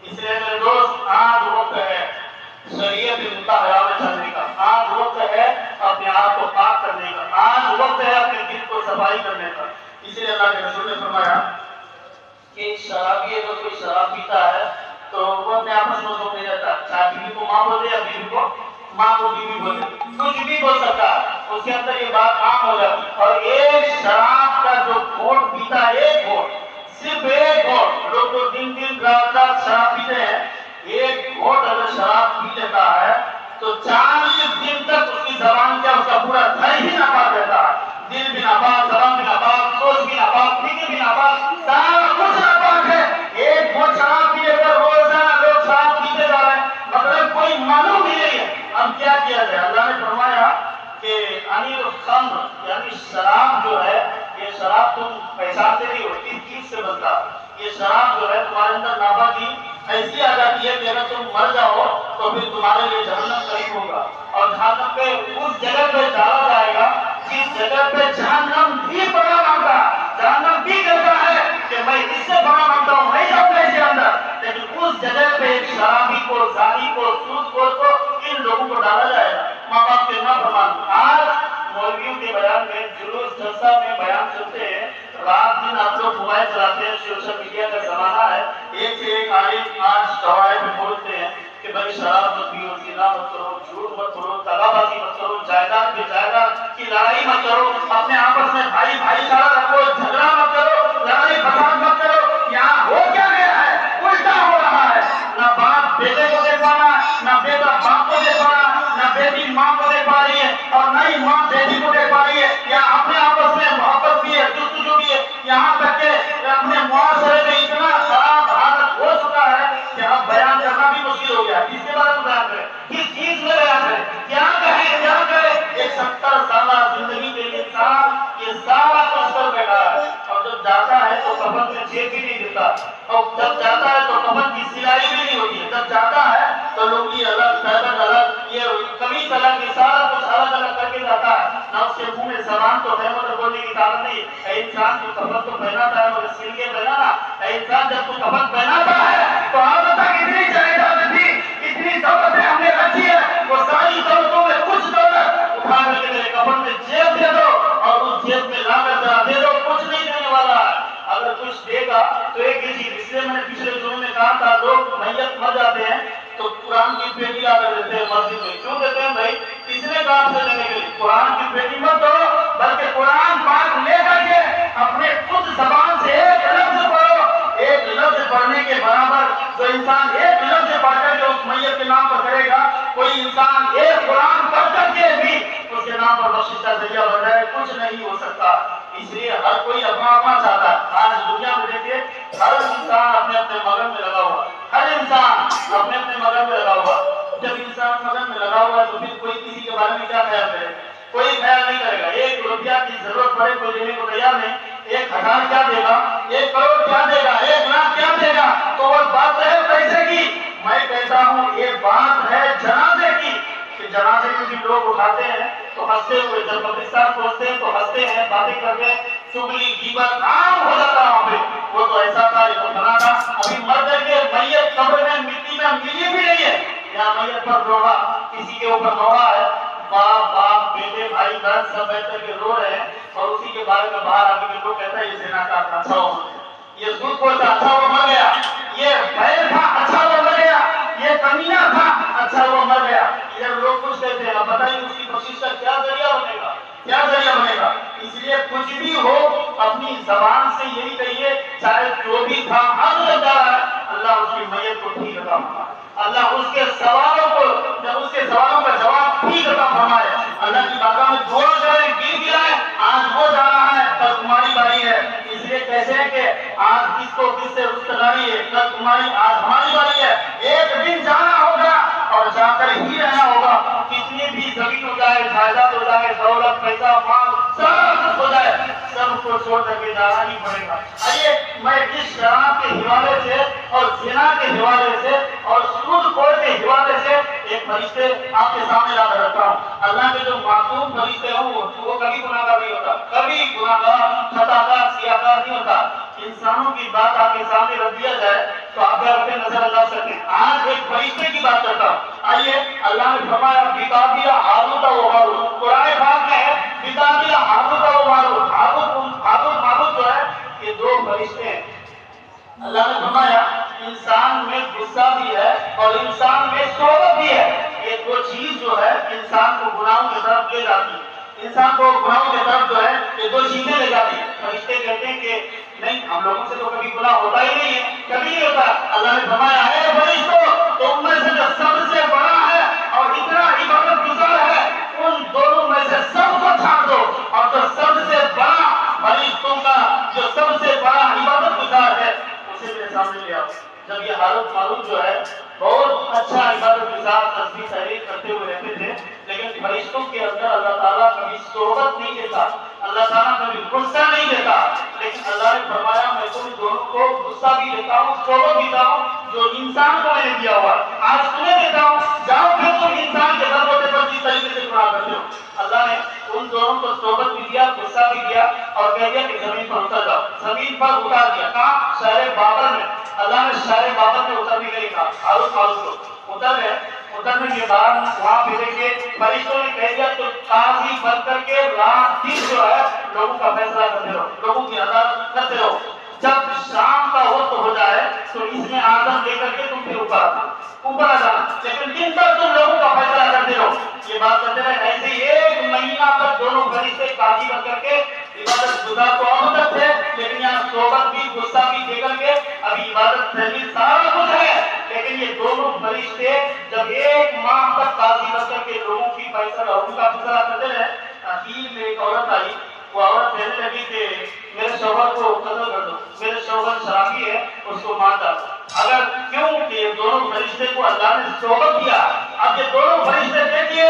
اس لیے میرے دوست آج وقت ہے شریعت مطالعہ میں چلنے کا. آج وقت ہے اپنے آپ کو پاک کرنے کا. آج وقت ہے اپنے دل کو صفائی کرنے کا. اس لیے اللہ کے رسول نے فرمایا کہ شرابی اگر کوئی شراب پیتا ہے تو وہ اپنے آپس میں نہیں رہتا چاہے بیوی کو ماں بولے یا بیوی کو ماں کو بیوی بولے کچھ بھی بول سکتا ہے اس کے اندر یہ بات عام ہو جاتی. اور ایک شراب کا جو گھونٹ پیتا ہے ایک گھونٹ صرف ایک گھونٹ لوگ تو دن رات رات شراب پیتے ہیں ایک گھونٹ اگر شراب پی لیتا ہے تو 40 دن تک اس کی زبان کیا اس کا پورا گھر ہی ناپاک رہتا ہے. دل بھی ناپاک زبان بھی ناپاک سوچ بھی ناپاک فکر بھی ناپاک سارا کچھ ناپاک ہے. ایک گھونٹ شراب پیے کر روزانہ لوگ شراب پیتے جا رہے ہیں مطلب کوئی معلوم ہی نہیں ہے. اب کیا کیا جائے. اللہ نے فرمایا کہ انیل الخمر یعنی شراب جو ہے یہ شراب تم پہچانتے نہیں ہو کس چیز سے بنتا. یہ شراب جو ہے تمہارے اندر ناپاکی ایسی آ جاتی ہے کہ اگر تم مر جاؤ تو پھر تمہارے لیے جہنم قریب ہوگا اور جہنم پہ اس جگہ پہ ڈالا جائے گا جس جگہ پہ جہنم بھی بڑا مانگتا جہنم بھی کہتا ہے کہ میں اس سے بڑا مانگتا ہوں میں جاؤں گا اس کے اندر. لیکن اس جگہ پہ ایک شرابی کو زانی کو سود خور کو ان لوگوں کو ڈالا جائے گا. ماں باپ کے نافرمان. آج مولویوں کے بیان میں جلوس جلسہ میں بیان سنتے ہیں رات دن آپ لوگ موبائل چلاتے ہیں سوشل میڈیا کا زمانہ ہے ایک سے ایک عالم آج قواعد میں بولتے ہیں کہ بھائی شراب مت پیو زنا مت کرو جھوٹ مت بولو دغا بازی مت کرو جائیداد کی لڑائی مت کرو اپنے آپس میں بھائی بھائی چارہ رکھو جھگڑا مت کرو لڑائی فساد مت کرو. یہاں ہو کیا گیا ہے الٹا ہو رہا ہے. نہ باپ بیٹے کو دیکھ پا رہا نہ بیٹا باپ کو دیکھ پا رہا نہ بیٹی ماں کو دیکھ پا رہی ہے اور نہ ہی ماں بیٹی کو دیکھ پا رہی ہے. یا اپنے آپس میں محبت بھی ہے جستجو بھی ہے. یہاں تک کہ اپنے معاشرے میں اتنا خراب حالت ہو چکا ہے کہ اب بیان کرنا بھی مشکل ہو گیا. کس کے بارے میں بیان کریں کس چیز میں بیان کریں کیا کہیں کیا کریں. ایک 70 سالہ زندگی کے انسان یہ سارا کچھ کر بیٹھا ہے اور جب جاتا ہے تو کفن میں جیب بھی نہیں دیتا اور جب جاتا ہے تو کفن کی سلائی بھی نہیں ہوتی ہے. جب جاتا ہے تو لوگ یہ الگ پیدل الگ یہ قمیص الگ جاتا ہے، نہ اس کے منہ میں زبان تو ہے مگر بولنے کی طاقت نہیں. اے انسان تو کفن تو پہناتا ہے مگر سینگے پہنانا. اے انسان جب تو کفن پہناتا ہے تو آج تک اتنی جائیداد تھی، اتنی دولتیں ہم نے رکھی ہے، وہ ساری دولتوں میں کچھ دولت اٹھا کر کے میرے کفن میں جیب دے دو اور اس جیب میں لا کر ذرا دے دو، کچھ نہیں دینے والا ہے. اگر کچھ دے گا تو ایک ہی چیز، اس لیے میں نے پچھلے جمعے میں کہا تھا لوگ میت مر جاتے ہیں تو قرآن کی پیٹی لا کر دیتے ہیں مسجد میں. کیوں دیتے ہیں بھائی؟ کس نے کہا سے دینے کے لیے؟ قرآن کی پیٹی مت دو بلکہ قرآن پاک لے کر کے اپنے خود زبان سے ایک لفظ پڑھو. ایک لفظ پڑھنے کے برابر جو انسان ایک لفظ پڑھ کر کے اس میت کے نام پر کرے گا، کوئی انسان ایک قرآن پڑھ کر کے بھی اس کے نام پر بخشش کا ذریعہ بن جائے، کچھ نہیں ہو سکتا. اس لیے ہر کوئی اپنا اپنا چاہتا ہے. آج دنیا میں دیکھیے ہر انسان اپنے اپنے مگن میں لگا ہوا، ہر انسان اپنے اپنے مگن میں لگا ہوا. جب انسان مگن میں لگا ہوا ہے تو پھر کوئی کسی کے بارے میں کیا خیال کرے؟ کوئی خیال نہیں کرے گا. 1 روپیہ کی ضرورت پڑے کوئی دینے کو تیار نہیں. 1000 کیا دے گا، 1 کروڑ کیا دے گا، 1 لاکھ کیا دے گا؟ تو وہ بات ہے پیسے کی. میں کہتا ہوں یہ بات ہے جنازے کی، کہ جنازے میں بھی لوگ اٹھاتے ہیں تو ہنستے ہوئے، جب قبرستان پہنچتے ہیں تو ہنستے ہیں، باتیں کرتے ہیں، چگلی غیبت عام ہو جاتا ہے وہاں پہ. وہ تو ایسا تھا، یہ تو بنا تھا. ابھی مر کر کے میت قبر میں مٹی میں ملی بھی نہیں ہے. یہاں میت پر روڑا، کسی کے اوپر روڑا ہے، باپ بیٹے بھائی بہن سب بیٹھ کر کے رو رہے ہیں اور اسی کے بارے میں باہر آ کے لوگ کہتا ہے یہ زنا کا اچھا ہو گیا، یہ سود کو اچھا وہ مر گیا، یہ بھید تھا اچھا وہ مر گیا، یہ کمینہ تھا اچھا وہ مر گیا. ادھر لوگ کچھ کہتے ہیں، اب بتائیے اس کی بخشش کا کیا ذریعہ بنے گا، کیا ذریعہ بنے گا؟ اس لیے کچھ بھی ہو اپنی زبان سے یہی کہیے، چاہے جو بھی تھا اب لگ جا رہا ہے، اللہ اس کی میت کو ٹھیک عطا فرمائے، اللہ اس کے سوالوں کو، جب اس کے سوالوں کا جواب ٹھیک عطا فرمائے. اللہ کی بارگاہ میں دعا کریں، گر گرائیں، آج وہ جانا ہے کل تمہاری باری ہے. اس لیے کہتے ہیں کہ آج کس کو کس سے رشتےداری ہے، کل تمہاری آج ہماری باری ہے. ایک دن جانا ہوگا اور جا کر ہی رہنا ہوگا. کتنی بھی زمین ہو جائے، جائیداد ہو جائے، دولت پیسہ مال سب کچھ ہو جائے، سب کو چھوڑ کر کے جانا ہی پڑے گا. آئیے میں اس شراب کے حوالے سے اور زنا کے حوالے سے اور سود خور کے حوالے سے ایک فرشتے آپ کے سامنے لا کر رکھتا ہوں. اللہ کے جو معصوم فرشتے ہوں وہ کبھی گناہ گار نہیں ہوتا، کبھی گناہ گار خطا کار سیاہ کار نہیں ہوتا. انسانوں کی بات آپ کے سامنے رکھ دیا جائے تو آپ اپنے نظر انداز کرتے ہیں. آج ایک فرشتے کی بات کرتا ہوں. آئیے اللہ نے فرمایا بِقَابِلَ ہاروت و ماروت، قرآن پاک میں ہے بِقَابِلَ ہاروت و ماروت. ہاروت جو ہے یہ 2 فرشتے ہیں. اللہ نے فرمایا انسان میں غصہ بھی ہے اور انسان میں صحبت بھی ہے. یہ 2 چیز جو ہے انسان کو گناہوں کی طرف لے جاتی ہے. انسان کو گناہوں کی طرف جو ہے یہ 2 چیزیں لے جاتی ہیں. فرشتے کہتے ہیں کہ نہیں، ہم لوگوں سے تو کبھی گناہ ہوتا ہی نہیں ہے، کبھی نہیں ہوتا. اللہ نے فرمایا ہے فرشتوں تم میں سے جو سب سے بڑا ہے اور اتنا عبادت گزار ہے ان دونوں میں سے سب کو چھاڑ دو، اور جو سب سے بڑا فرشتوں کا جو سب سے بڑا عبادت گزار ہے اسے میرے سامنے لے آؤ. جب یہ ہاروت ماروت جو ہے بہت اچھا عبادت گزار تسبیح تحریر کرتے ہوئے رہتے تھے، لیکن فرشتوں کے اندر اللہ تعالیٰ کبھی صحبت نہیں دیتا، اللہ تعالیٰ کبھی غصہ نہیں دیتا. لیکن اللہ نے فرمایا میں تم دونوں کو غصہ بھی دیتا ہوں، صحبت بھی دیتا ہوں، جو انسان کو میں نے دیا ہوا آج تمہیں دیتا ہوں. جاؤ پھر تم انسان کے در ہوتے پر جس طریقے سے گناہ کرتے ہو. اللہ نے ان دونوں کو صحبت بھی دیا، غصہ بھی دیا اور کہہ دیا کہ زمین پر اتر جاؤ. زمین پر اتار دیا. کہاں؟ شہر بابل میں. اللہ نے شہر بابل میں اترنے کے لیے کہا ہاروت ماروت کو. اتر گئے. اترنے کے بعد وہاں پہ دیکھیے فرشتوں نے کہہ دیا تو قاضی بن کر کے رات دن جو ہے لوگوں کا فیصلہ کرتے رہو، لوگوں کی عدالت کرتے رہو. جب شام کا وقت ہو جائے تو اس میں آدم لے کر کے تم پھر اوپر آ جانا، لیکن دن تک تم لوگوں کا فیصلہ کرتے رہو. یہ بات کرتے رہے. ایسے 1 مہینہ تک دونوں فرشتے قاضی بن کر کے عبادت گزار تو اب تک تھے، لیکن یہاں صحبت بھی غصہ بھی دے کر کے ابھی عبادت تحریر سارا کچھ ہے. لیکن یہ دونوں فرشتے جب 1 ماہ تک قاضی بن کر کے لوگوں کی فیصلہ ان کا فیصلہ کرتے رہے، اخیر میں ایک عورت آئی. وہ عورت کہنے لگی کہ میرے شوہر کو قتل کر دو، میرے شوہر شرابی ہے اس کو مار ڈالو. اگر کیوں کہ یہ دونوں فرشتے کو اللہ نے صحبت دیا. اب یہ دونوں فرشتے دیکھیے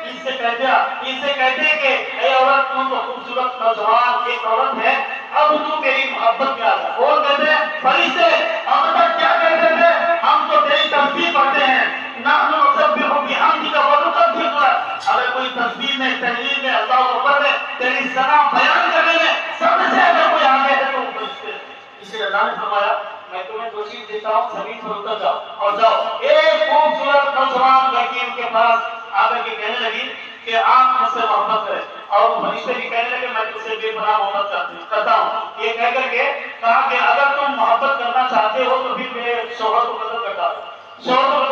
اس سے کہتے ہیں کہ اے عورت تو خوبصورت نوجوان ایک عورت ہے، اب تو میری محبت میں آ جا. اور کہتے ہیں فرشتے اب تک کیا کہتے تھے؟ ہم تو تیری تسبیح پڑھتے ہیں، نحن نسبح بحمدک ونقدس لک. اگر کوئی کوئی تصویر میں، تحریر میں، اللہ اکبر میں، تیری ثنا بیان کرنے میں سب سے اگر کوئی آگے ہے تو وہ فرشتے ہیں۔ اس لیے اللہ نے فرمایا میں تمہیں دو چیز دیتا ہوں، زمین پر اتر جاؤ اور جاؤ۔ ایک خوبصورت نوجوان لڑکی ان کے پاس آ کر کے کہنے لگی کہ آپ مجھ سے محبت کریں، اور فرشتے بھی کہنے لگے میں تجھ سے بے پناہ محبت کرتا ہوں۔ یہ کہہ کر کے کہا کہ اگر تم محبت کرنا چاہتے ہو تو پھر میرے شوہر کو قتل کر ڈالو، شوہر کو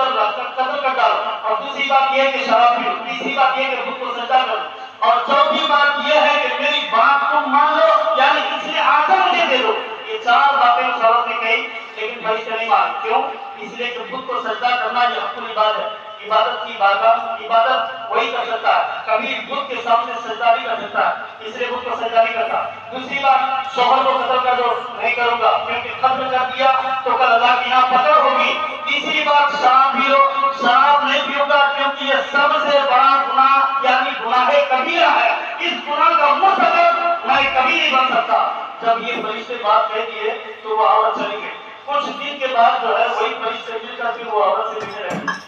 قتل کر ڈالو، اور دوسری بات یہ ہے کہ شراب پیو، تیسری بات یہ ہے کہ خود کو سجدہ کرو، اور چوتھی بات یہ ہے کہ میری بات تم مان لو، یعنی اس لیے آدم مجھے دے دو۔ یہ چار باتیں اس عورت نے کہی، لیکن فرشتے نہیں مانے۔ کیوں؟ اس لیے کہ خود کو سجدہ کرنا یہ حق العباد ہے، عبادت کی عبادت وہی کر سکتا ہے، کبھی بت کے سامنے سجدہ نہیں کر سکتا، اس لیے بت کو سجدہ نہیں کرتا۔ دوسری بات، شوہر کو قتل کر دو، نہیں کروں گا کیونکہ قتل کر دیا تو کل اللہ کی یہاں پکڑ ہوگی۔ تیسری بات، شراب پیو، شراب نہیں پیوں گا کیونکہ یہ سب سے بڑا گناہ یعنی گناہ کبیرہ ہے، اس گناہ کا مرتکب میں کبھی نہیں بن سکتا۔ جب یہ فرشتے بات کہہ دیے تو وہ عورت چلی گئی۔ کچھ دن کے بعد جو ہے وہی فرشتے مل کر پھر وہ عورت سے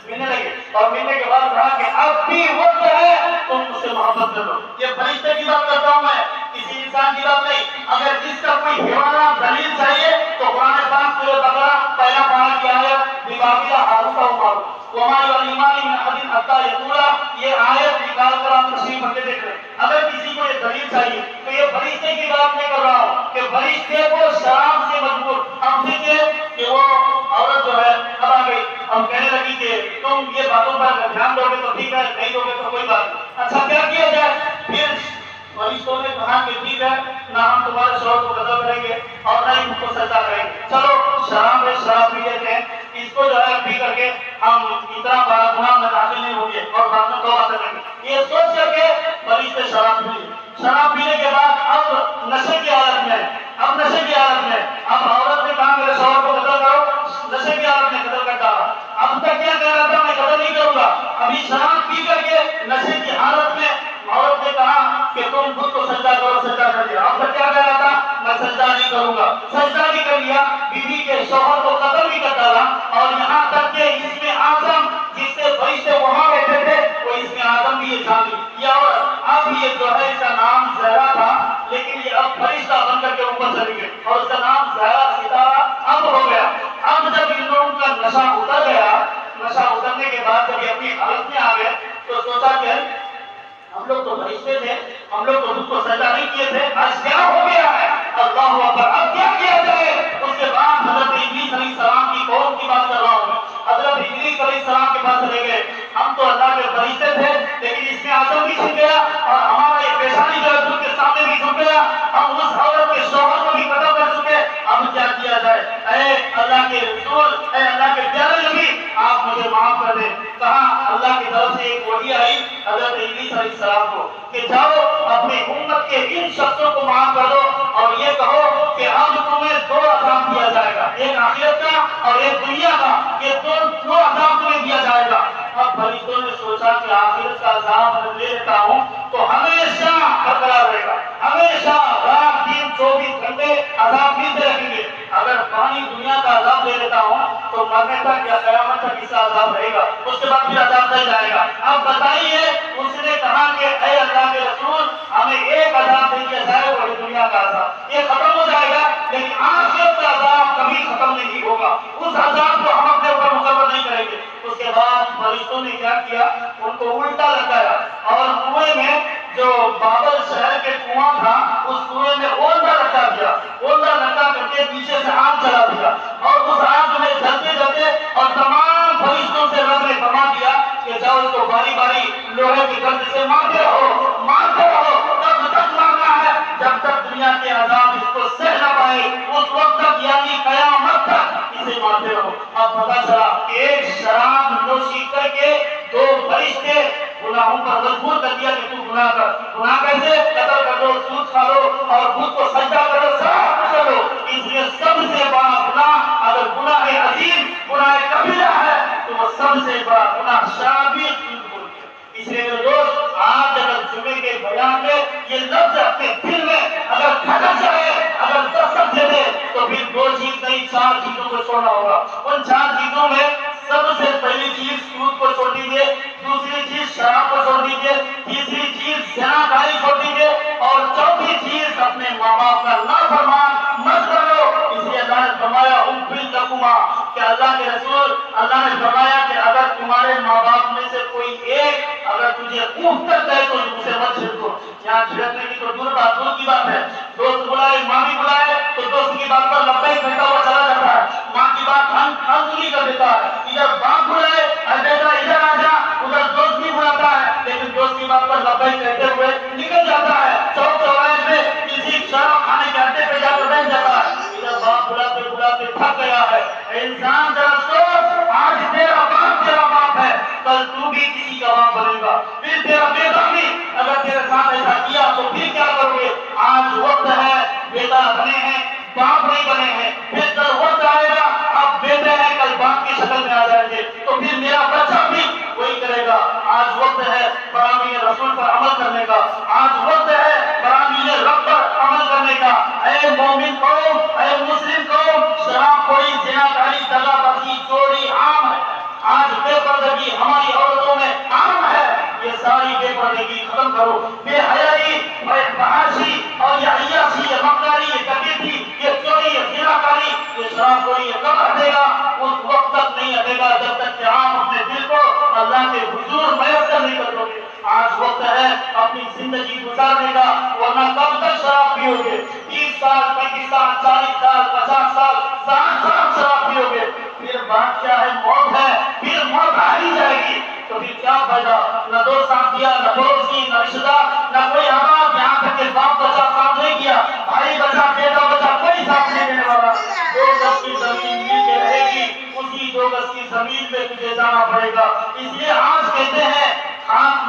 ملنے لگے، اور ملنے کے بعد کہا کہ اب بھی وقت ہے تم مجھ سے محبت کر لو۔ یہ فرشتے کی بات کرتا ہوں میں، کسی انسان کی بات نہیں۔ اگر اس کا کوئی حوالہ دلیل چاہیے تو قرآن پاک سورۃ بقرہ پہلا پارہ کی آیت بِبَابِلَ ہاروت و ماروت وَمَا يُعَلِّمَانِ مِنْ أَحَدٍ حَتَّىٰ يَقُولَا، یہ آیت نکال کر آپ تشریف رکھے دیکھ رہے ہیں۔ اگر کسی کو یہ دلیل چاہیے تو یہ فرشتے کی بات نہیں کر رہا ہوں کہ فرشتے کو شراب سے مجبور۔ اب دیکھیے کہ وہ عورت جو ہے اب آ گئی، اب کہنے لگی کہ تم یہ باتوں پر دھیان دو گے تو ٹھیک ہے، نہیں دو گے تو کوئی بات نہیں۔ اچھا کیا کیا جائے؟ پھر فرشتوں نے کہا کہ ٹھیک ہے، نہ ہم تمہارے شوہر کو قتل کریں گے اور نہ ہی ان کو سجدہ کریں گے، چلو شراب ہے، شراب پی لیتے ہیں، اس کو جو ہے پی کر کے ہم اتنا بڑا گناہ میں داخل نہیں ہوں گے اور بعد میں توبہ کریں گے۔ یہ سوچ کر کے فرشتے شراب پی لی۔ شراب پینے کے بعد اب نشے کی حالت میں، اب عورت نے کہا میرے شوہر کو قتل کرو، نشے کی حالت میں قتل کر ڈالا۔ اب تک کیا کہہ رہا تھا میں قتل نہیں کروں گا، ابھی شراب پی کر کے نشے کی حالت میں عورت نے کہا کہ تم خود کو سجدہ کرو، سجدہ کر دیا۔ اب تک کیا کہہ رہا تھا میں سجدہ نہیں کروں گا، سجدہ بھی کر لیا، بیوی کے شوہر کو قتل بھی کر ڈالا، اور یہاں تک کہ اس میں آدم جس سے فرشتے وہاں بیٹھے تھے وہ اس میں آدم بھی یہ جان لی، اب یہ جو ہے اس کا نام زہرا تھا، لیکن یہ اب فرشتہ بن کر کے اوپر چلی گئی اور اس کا نام زہرا ستارہ اب ہو گیا۔ اب جب ان لوگوں کا نشہ اتر گیا، نشہ اترنے کے بعد جب یہ اپنی حالت میں آ گئے تو سوچا کہ ہم لوگ تو فرشتے تھے، ہم لوگ تو خود کو سجدہ نہیں کیے تھے، آج کیا ہو گیا ہے؟ اللہ اکبر، اب کیا کیا جائے؟ اس کے بعد حضرت ابلیس علیہ السلام کی قوم کی بات کر رہا ہوں میں، حضرت ابلیس علیہ السلام کے پاس چلے گئے۔ ہم تو اللہ کے فرشتے تھے، لیکن اس میں آدم بھی چھپ گیا اور ہمارا یہ پیشانی جو ہے خود کے سامنے بھی چھپ گیا، ہم اس عورت کے شوہر کو بھی قتل کر چکے، اب کیا کیا جائے؟ اے اللہ کے رسول، اے اللہ کے پیارے نبی، آپ مجھے معاف کر دیں۔ کہا اللہ کی طرف سے ایک وحی آئی حضرت ابلیس علیہ السلام کو کہ جاؤ اپنی امت کے ان شخصوں کو معاف کر دو اور یہ کہو کہ اب تمہیں دو عذاب دیا جائے گا، ایک آخرت کا اور ایک دنیا کا، یہ دو عذاب تمہیں دیا جائے گا۔ اب فرشتوں نے سوچا کہ آخرت کا عذاب میں لے لیتا ہوں تو ہمیشہ برقرار رہے گا، ہمیشہ رات دن 24 گھنٹے عذاب ملتے رہیں گے۔ اگر پانی دنیا کا عذاب لے لیتا ہوں تو مرنے تک یا قیامت تک اس کا عذاب رہے گا، اس کے بعد پھر عذاب نہیں جائے گا۔ اب بتائیے، اس نے کہا کہ اے اللہ کے رسول ہمیں ایک عذاب دے دیا جائے وہ دنیا کا عذاب، یہ ختم ہو جائے گا، لیکن آخرت کا عذاب کبھی ختم نہیں ہوگا، اس عذاب کو ہم اپنے اوپر مقرر نہیں کریں گے۔ اس کے بعد فرشتوں نے کیا کیا؟ ان کو الٹا لگایا اور کنویں میں جو بابل شہر کے کنواں تھا اس کنویں میں اوندا لٹا دیا، اوندا لٹا کر کے پیچھے سے آگ جلا دیا، اور اس آگ میں جلتے جلتے اور تمام فرشتوں سے رب نے فرما دیا کہ جاؤ اس کو باری باری لوہے کی گرد سے مارتے رہو، مارتے رہو، تب تک مارنا ہے جب تک دنیا کے عذاب اس کو سہ نہ پائے، اس وقت تک یعنی قیامت تک اسے مارتے رہو۔ اب پتہ چلا کہ ایک شراب نوشی کر کے دو فرشتے گناہوں پر مجبور کر دیا کہ تم گناہ کر۔ گناہ کیسے؟ قتل کر دو، سود کھا لو اور خود کو سجدہ کرو، سب کر لو۔ اس لیے سب سے بڑا گناہ اگر گناہ عظیم، گناہ کبیرہ ہے تو وہ سب سے بڑا گناہ شراب بھی اس لیے میرے دوست آج اگر جمعے کے بیان میں یہ لفظ اپنے دل میں اگر کھٹک جائے، اگر دستک دے دے تو پھر دو چیز نہیں 4 چیزوں کو چھوڑنا ہوگا۔ ان 4 چیزوں میں سب سے پہلی چیز سود کو چھوڑ دیجیے، دوسری چیز شراب کو چھوڑ دیجیے، تیسری چیز زناکاری چھوڑ دیجیے، اور چوتھی چیز اپنے ماں باپ کا نافرمان مت کرو۔ اس لیے اللہ نے فرمایا کہ اللہ کے رسول اللہ نے فرمایا کہ اگر تمہارے ماں باپ میں سے کوئی ایک اگر تجھے اونٹ تک ہے تو اسے مت چھڑکو۔ یہاں چھڑکنے کی تو دور کی بات ہے، دوست بلائے مامی بلائے تو دوست کی بات پر لبیک کہتا ہوا چلا جاتا ہے، ماں کی بات انسنی کر دیتا ہے، ادھر باپ بلائے بیٹا ادھر آ جا، ادھر دوست بھی بلاتا ہے لیکن دوست کی بات پر لبیک کہتے ہوئے نکل جاتا ہے، چوک چوراہے پہ کسی شراب کھانے کے اڈے پہ جا کر بیٹھ جاتا ہے، ادھر باپ بلاتے بلاتے تھک گیا ہے۔ انسان ذرا سوچ، آج تیرا باپ ہے، کل تو بھی کسی کا باپ بنے گا، پھر تیرا بیٹا بھی اگر تیرے ساتھ ایسا کیا تو پھر کیا کرو گے؟ آج وقت ہے، بیٹا بنے ہیں باپ نہیں بنے ہیں، پھر کل وقت آئے گا اب بیٹے ہیں کل باپ کی شکل میں آ جائیں گے تو پھر میرا بچہ بھی وہی کرے گا۔ آج وقت ہے فرامین رسول پر عمل کرنے کا، آج وقت ہے فرامین رب پر عمل کرنے کا۔ اے مومن قوم، اے مسلم قوم، شراب خوری، زناکاری، دغا بازی، چوری عام ہے، آج بے پردگی ہماری عورتوں میں عام ہے، یہ ساری بے پردگی ختم کرو۔ بے حیائی، فحاشی اور یہ عیاشی، یہ مکاری، یہ ڈکیتی، یہ چوری، یہ زناکاری، یہ شراب خوری، یہ کب ہٹے گا؟ اس وقت تک نہیں ہٹے گا جب تک کہ آپ اپنے دل کو اللہ کے حضور میسر نہیں کر دو گے۔ آج وقت ہے اپنی زندگی گزارنے کا، ورنہ کب تک شراب پیو گے؟ 30 سال، 35 سال، 40 سال، 50 سال، 60 سال شراب پیو گے، پھر بات کیا ہے؟ موت ہے، پھر موت آ ہی جائے گی تو پھر کیا فائدہ؟ نہ دوست ساتھ دیا، نہ پڑوسی، نہ رشتہ دار، نہ کوئی احباب، یہاں تک کہ باپ بچہ ساتھ نہیں کیا، بھائی بچہ، بیٹا بچہ، کوئی ساتھ نہیں دینے والا۔ 2 گز کی زمین مل کے رہے گی، اسی 2 گز کی زمین پہ تجھے جانا پڑے گا۔ اس لیے آج کہتے ہیں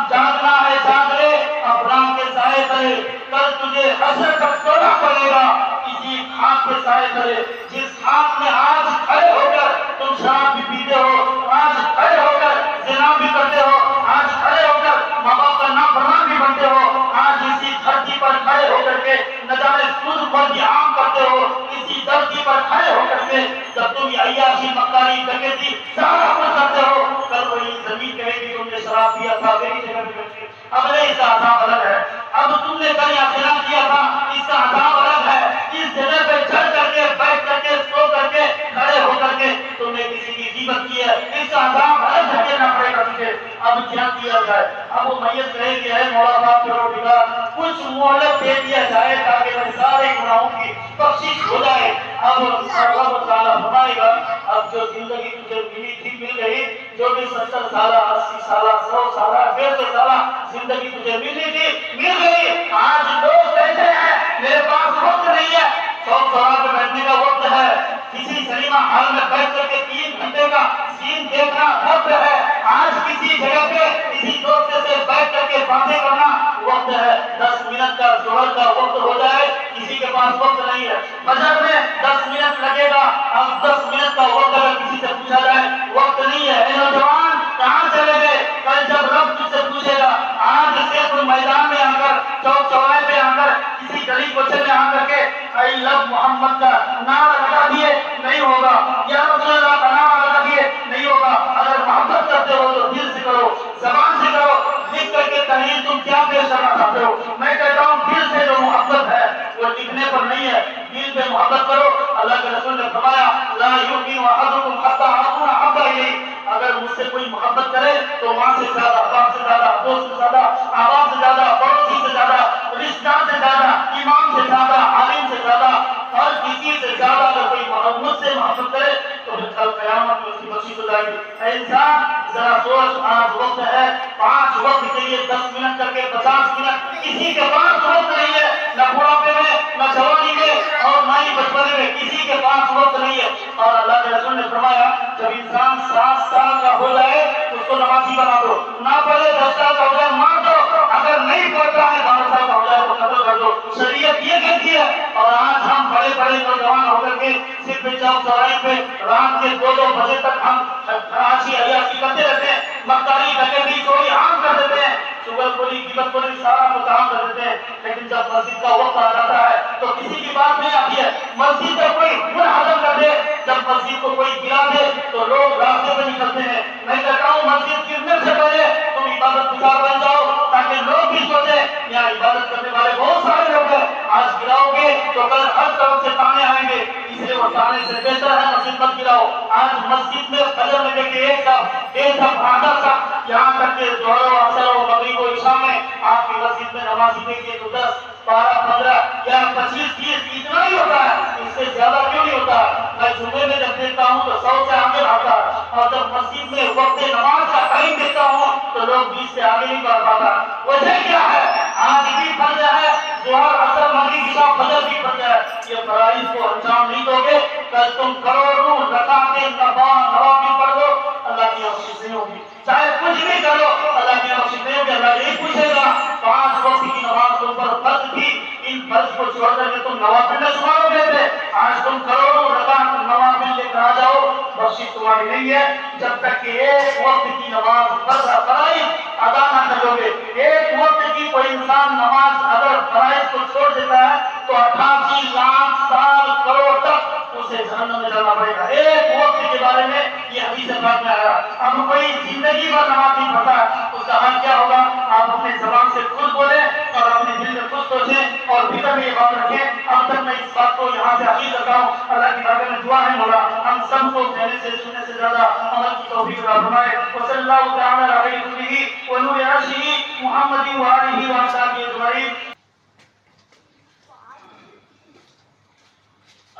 جاگنا ہے جاگ لے، اب رام کے سائے تلے، کل تجھے حشر تک سونا پڑے گا اسی خاک کے سائے تلے، جس خاک میں آج کھڑے ہو کر تم شراب بھی پیتے ہو، آج کھڑے ہو کر زنا بھی کرتے ہو، آج کھڑے ہو کر ماں باپ کا نافرمان بھی بنتے ہو، آج اسی دھرتی پر کھڑے ہو کر کے نہ جانے سود خوری عام کرتے ہو، اسی دھرتی پر کھڑے ہو کر کے جب تم یہ عیاشی، مکاری، ڈکیتی سارا کچھ کرتے ہو، کل وہی زمین کہے گی تم نے شراب پیا تھا میری جگہ پہ بیٹھ کے، اب نہیں، اس کا عذاب الگ ہے۔ اب تم نے کل یہاں زنا کیا تھا، اس کا عذاب الگ ہے۔ اس جگہ پہ چڑھ کر کے، بیٹھ کر کے، سو کر کے، کھڑے ہو کر کے تم نے کسی کی غیبت کی ہے، اس کا عذاب الگ جھگڑنا پڑے گا تجھے۔ اب کیا کیا جائے؟ اب وہ میت کہے کہ اے مولا باپ پروردگار، کچھ مہلت دے دیا جائے تاکہ میرے سارے گناہوں کی بخشش ہو جائے۔ اب اللہ تعالیٰ فرمائے گا اب جو زندگی تجھے ملی تھی مل گئی، جو بھی 70 سالہ، 80 سالہ، 100 سالہ، 150 سالہ زندگی تجھے ملی تھی مل گئی۔ آج لوگ کہتے ہیں میرے پاس وقت نہیں ہے، چوک چوراہے پہ بیٹھنے کا وقت ہے، کسی سنیما ہال میں بیٹھ کر کے 3 گھنٹے کا سین دیکھنا وقت ہے، آج کسی جگہ پہ کسی دوست سے بیٹھ کر کے باتیں کرنا وقت ہے۔ 10 منٹ کا ظہر کا وقت ہو جائے کسی کے پاس وقت نہیں ہے، فجر میں 10 منٹ لگے گا، اب 10 منٹ کا وقت اگر کسی سے پوچھا جائے وقت نہیں ہے۔ اے نوجوان کہاں چلے گئے؟ کل جب رب تجھ سے پوچھے گا، آج صرف میدان میں آ کر، چوک چوراہے پہ آ کر، کسی گلی کوچے میں آ کر کے I love محمد کا نعرہ لگا دیے نہیں ہوگا، یا رسول اللہ کا نعرہ لگا دیے نہیں ہوگا۔ اگر محبت کرتے ہو تو دل سے کرو، زبان سے کرو، لکھ کر کے تحریر تم کیا پیش کرنا چاہتے ہو؟ میں کہتا ہوں دل سے جو محبت ہے وہ لکھنے پر نہیں ہے، دل سے محبت کرو۔ اللہ کے رسول نے فرمایا لا یؤمن احدکم حتی اکون احب الیہ، اگر مجھ سے کوئی محبت کرے تو ماں سے زیادہ، باپ سے زیادہ، دوست سے زیادہ، احباب سے زیادہ، پڑوسی سے زیادہ، رشتہ دار سے زیادہ، امام سے زیادہ، عالم سے زیادہ، ہر کسی سے زیادہ اگر کوئی مجھ سے محبت کرے تو پھر کل قیامت میں اس کی بخشش ہو جائے گی۔ اے انسان ذرا سوچ، آج وقت ہے 5 وقت کے لیے 10 منٹ کر کے 50 منٹ، کسی کے پاس وقت نہیں ہے، نہ بڑھاپے میں، نہ جوانی میں، اور نہ ہی بچپنے میں، کسی کے پاس وقت نہیں ہے۔ اور اللہ کے رسول نے فرمایا جب انسان 7 سال کا ہو جائے اس کو نمازی بنا دو، نہ پڑھے 10 سال کا ہو جائے مار دو، اگر نہیں پڑھتا ہے 12 سال کا ہو جائے تو قتل کر دو، شریعت یہ کہتی ہے۔ اور آج ہم بڑے بڑے نوجوان ہو کر کے صرف چوک چوراہے پہ رات کے 2-2 بجے تک ہم فحاشی عیاشی کرتے رہتے ہیں، مکاری، ڈکیتی، چوری عام کر دیتے ہیں، چغل خوری، غیبت خوری سارا کچھ عام کر دیتے ہیں، لیکن جب مسجد کا وقت آ جاتا ہے تو کسی کی بات نہیں آتی ہے۔ مسجد کا کوئی گناہ ہضم کر دے، جب مسجد کو کوئی گرا دے تو لوگ راستے پہ نکلتے ہیں۔ میں کہتا ہوں مسجد گرنے سے پہلے تم عبادت گزار بن جاؤ تاکہ لوگ بھی سوچیں یہاں عبادت کرنے والے بہت سارے لوگ ہیں، آج گراؤ گے تو کل ہر طرف سے تانے آئیں گے، اس لیے وہ تانے سے بہتر ہے مسجد مت گراؤ۔ آج مسجد میں فجر میں دیکھیں ایک صف آدھا صف، یہاں تک کہ ظہر و عصر و مغرب و عشاء میں آپ کی مسجد میں نمازی دیکھیے تو 10 12 15 یا 25 30 اتنا ہی ہوتا ہے، اس سے زیادہ کیوں نہیں ہوتا ہے؟ میں جمعے میں جب دیکھتا ہوں تو 100 سے آگے آتا ہے، اور جب مسجد میں وقت نماز کا ٹائم دیکھتا ہوں تو لوگ 20 سے آگے نہیں بڑھ پاتا۔ وجہ کیا ہے؟ آج بھی فرض ہے، ظہر عصر مغرب عشاء فجر بھی فرض ہے، یہ فرائض کو انجام نہیں دو گے کل تم کروڑوں رکعتیں نوافل پڑھ دو، اللہ کی بخشش نہیں ہوگی، چاہے کچھ بھی کرو اللہ کی بخشش نہیں ہوگی۔ اللہ یہی پوچھے گا 5 وقت کی نماز تم پر فرض تھی، ان فرض کو چھوڑ کر کے تم نوافل میں شمار ہوئے تھے، آج تم کروڑوں رکعت نوافل لے کر آ جاؤ، بخشش تمہاری نہیں ہے جب تک کہ ایک وقت کی نماز فرائض ادا نہ کرو گے۔ ایک وقت کی کوئی انسان نماز اگر فرائض کو چھوڑ دیتا ہے تو 88 لاکھ سال کروڑ تک اسے جہنم میں جانا پڑے گا۔ ایک وقت کے بارے میں یہ حدیث پاک میں آیا۔ اب کوئی زندگی بھر نماز نہیں پڑھتا اس کا حال کیا ہوگا؟ آپ اپنے زبان سے خود بولیں اور اپنے دل میں خود سوچیں اور بھیتر میں یہ بات رکھیں۔ اب تک میں اس بات کو یہاں سے عقید کرتا ہوں، اللہ کی بارگاہ میں دعا ہے مولا ہم سب کو کہنے سے سننے سے زیادہ عمل کی توفیق عطا فرمائے۔ وصلی اللہ تعالی علیہ وسلم ونور عرشہ محمد وآلہ وصحبہ اجمعین۔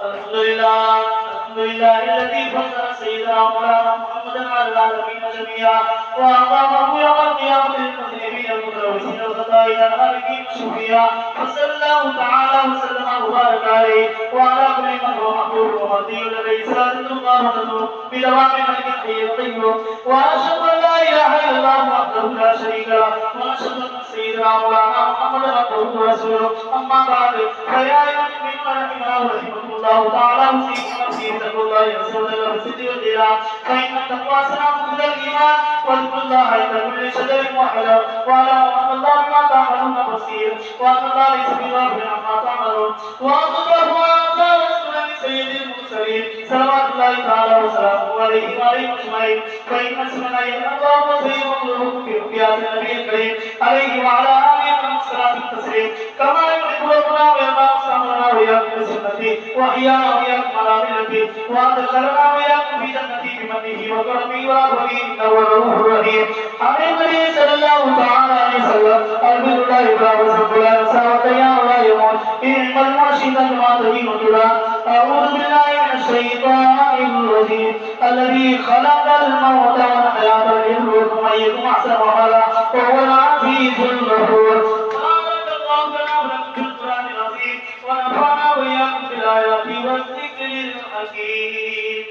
الحمد لله الذي فضل سيدنا مولانا محمدا على العالمين جميعا وأقامه يوم القيامة للمذنبين المتلوثين الخطائين الهالكين الشفيعا، وصلى الله تعالى وسلم وبارك عليه وعلى كل من هو محبوب ومرضي لديه صلاة قامته بدوام ملك الحي القيوم، وأشهد أن لا إله إلا الله وحده لا شريك له، وأشهد أن سيدنا مولانا محمدا عبده ورسوله، أما بعد فيا أيها المؤمنون رحمنا ورحمكم الله تعالى أوصيكم ونفسي بتقوى الله عز وجل بالصدق والإيمان، فإن التقوى سلامة الإيمان، واذكروا الله عند كل شجر وحجر، واعلموا أن الله بما تعملون بصير، وأن الله ليس بغافل عما تعملون، وأن الله أعطى رسولا لسيد المرسلين صلوات الله تعالى وسلامه عليه وعليهم أجمعين، فإن اسمنا يا الله وسيد قلوبكم في رؤيات النبي الكريم عليه وعلى آله الصلاة والتسليم، كما يحب ربنا ويرضى أمرنا وإياكم بسنتي وإيانا وإياكم على ملتي، وأدخلنا وإياكم في جنته بمنه وكرمه ورحمته إنه هو الرؤوف الرحيم. عن النبي صلى الله تعالى عليه وسلم البر لا يبلى والصدق لا ينسى والديان لا يموت إن المرشد كما تدين وتدان. أعوذ بالله من الشيطان الرجيم الذي خلق الموت والحياة ليبلوكم أيكم أحسن عملا وهو العزيز الغفور. ونفعنا وإياكم بالآيات والذكر الحكيم.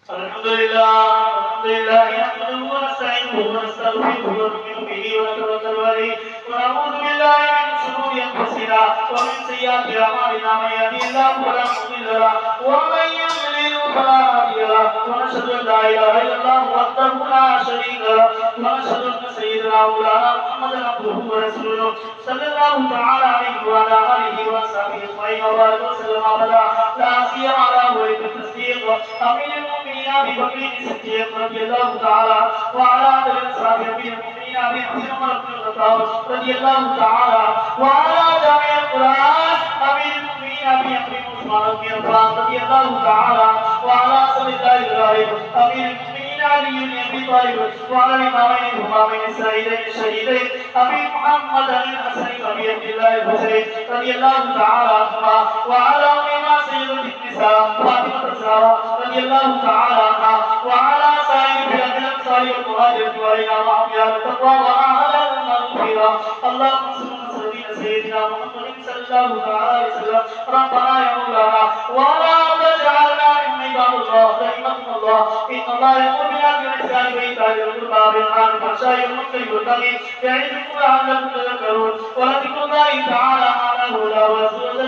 الحمد لله نحمده ونستعينه ونستغفره ونؤمن به ونتوكل عليه ونعوذ بالله من شرور أنفسنا ومن سيئات أعمالنا، من يهده الله فلا مضل له ومن يضلل فلا هادي له، ونشهد أن لا إله إلا الله وحده لا شريك له، ونشهد أن سيدنا مولانا محمدا عبده ورسوله صلى الله تعالى عليه وعلى آله وصحبه أجمعين وبارك وسلم أبدا. لا سيما على ولي التصديق أمير المؤمنين أبي بكر الصديق رضي الله تعالى وعلى آله وصحبه أمير المؤمنين أبي عمر بن الخطاب رضي الله تعالى وعلى جميع القرآن أمير المؤمنين أبي عثمان بن عفان رضي الله تعالى وعلى سيد الله الغالب أمير المؤمنين علي بن أبي طالب وعلى الإمامين الهمامين السعيدين الشهيدين أبي محمد الحسن أبي عبد الله الحسين رضي الله تعالى عنهما وعلى أمنا سيدة النساء فاطمة الزهراء رضي الله تعالى عنها وعلى سائر بلاد الأنصار والمهاجرة وعلينا معهم يا التقوى وأهل المغفرة. اللهم صل على سيدنا محمد صلى الله عليه وسلم. ربنا يا مولانا ولا تجعلنا من عباد الله رحمكم الله إن الله يقول بالعدل والإحسان وإيتاء ذي القربى وينهى عن الفحشاء والمنكر والبغي يعظكم لعلكم تذكرون. ولذكر الله تعالى أعلى ورسوله